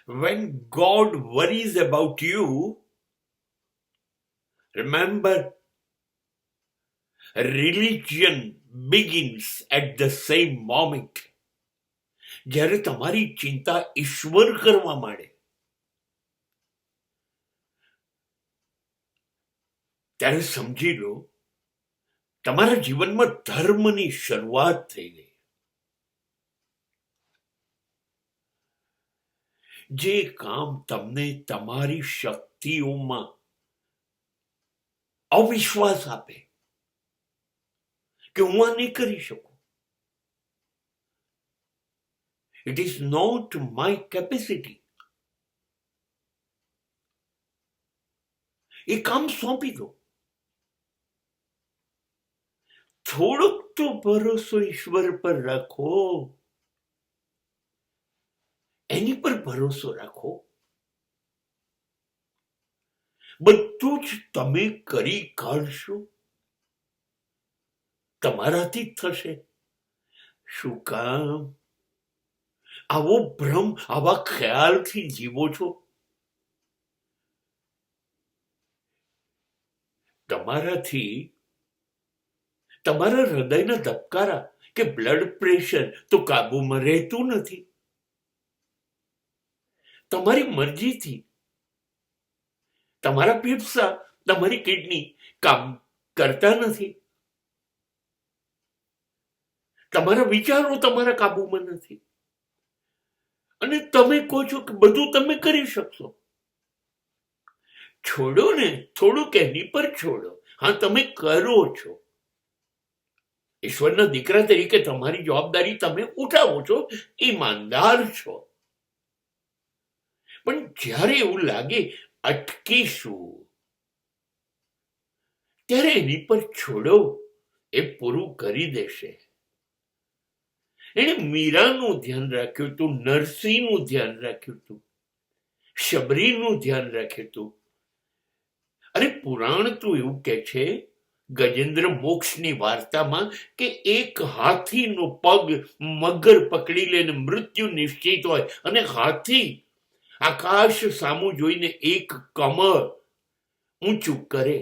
When God worries about you, remember, religion begins at the same moment. જ્યારે તમારી ચિંતા ઈશ્વર કરવા માંડે ત્યારે સમજી લો તમારા જીવનમાં ધર્મની શરૂઆત થઈ ગઈ. જે કામ તમને તમારી શક્તિઓમાં અવિશ્વાસ આપે કે હું આ નહીં કરી શકું, it is not my capacity, એ કામ સોંપી દો. થોડોક તો ભરોસો ઈશ્વર પર રાખો, એની પર ભરોસો રાખો. બધું જ તમે કરી કાઢશો, તમારાથી જ થશે. શું કામ આવો ભ્રમ, આવા ખ્યાલથી જીવો છો? તમારાથી તમારા હૃદયના ધબકારા કે બ્લડ પ્રેશર તો કાબુમાં રહેતું નથી. તમારી મરજીથી તમારા ફેફસા, તમારી કિડની કામ કરતા નથી. તમારા વિચારો તમારા કાબુમાં નથી. અને તમે કહો છો કે બધું તમે કરી શકશો. છોડો ને, થોડુંક એની પર છોડો. હા, તમે કરો છો. ઈશ્વરના દીકરા તરીકે તમારી જવાબદારી તમે ઉઠાવો છો, ઈમાનદાર છો. પણ જ્યારે એવું લાગે અટકીશું, ત્યારે એની પર છોડો, એ પૂરું કરી દેશે. એને મીરાનું ધ્યાન રાખ્યું હતું, નરસિંહનું ધ્યાન રાખ્યું હતું, શબરીનું ધ્યાન રાખ્યું હતું. અરે પુરાણ તો એવું કે છે ગજેન્દ્ર મોક્ષની વાર્તામાં કે એક હાથીનો પગ મગર પકડી લે, મૃત્યુ નિશ્ચિત હોય, અને હાથી આકાશ સામું જોઈને એક કમર ઊંચું કરે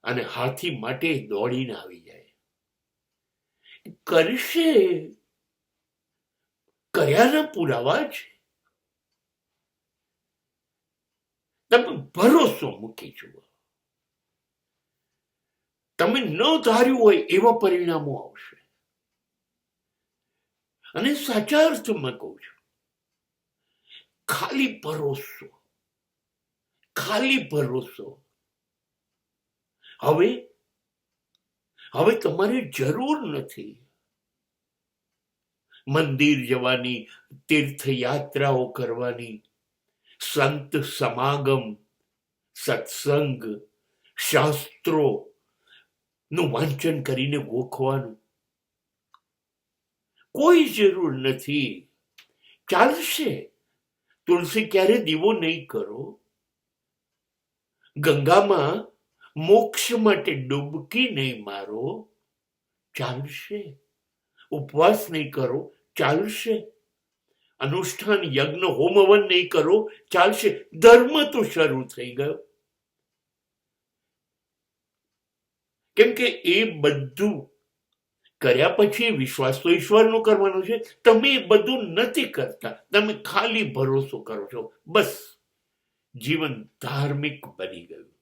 અને હાથી માટે દોડીને આવી જાય. કરશે, કર્યાના પુરાવા છે. તમે ભરોસો મૂકી જુઓ. તમે ન ધાર્યું હોય એવા પરિણામો આવશે. અને સાચા અર્થમાં કહું છું, ખાલી ભરોસો, ખાલી ભરોસો. હવે તમારે જરૂર નથી મંદિર જવાની, તીર્થયાત્રાઓ કરવાની, સંત સમાગમ, સત્સંગ, શાસ્ત્રો નું વાંચન કરીને ગોખવાનું. કોઈ જરૂર નથી. ચાલશે. તુલસી ક્યારે દીવો નહીં કરો. ગંગામાં મોક્ષ માટે ડૂબકી નહીં મારો. ચાલશે. ઉપવાસ નહીં કરો. ચાલશે. અનુષ્ઠાન, યજ્ઞ, હોમ હવન નહીં કરો. ચાલશે. ધર્મ તો શરૂ થઈ ગયો. કેમ કે એ બધું કર્યા પછી વિશ્વાસ તો ઈશ્વરનો કરવાનો છે. તમે એ બધું નથી કરતા. તમે ખાલી ભરોસો કરો છો. બસ જીવન ધાર્મિક બની ગયું.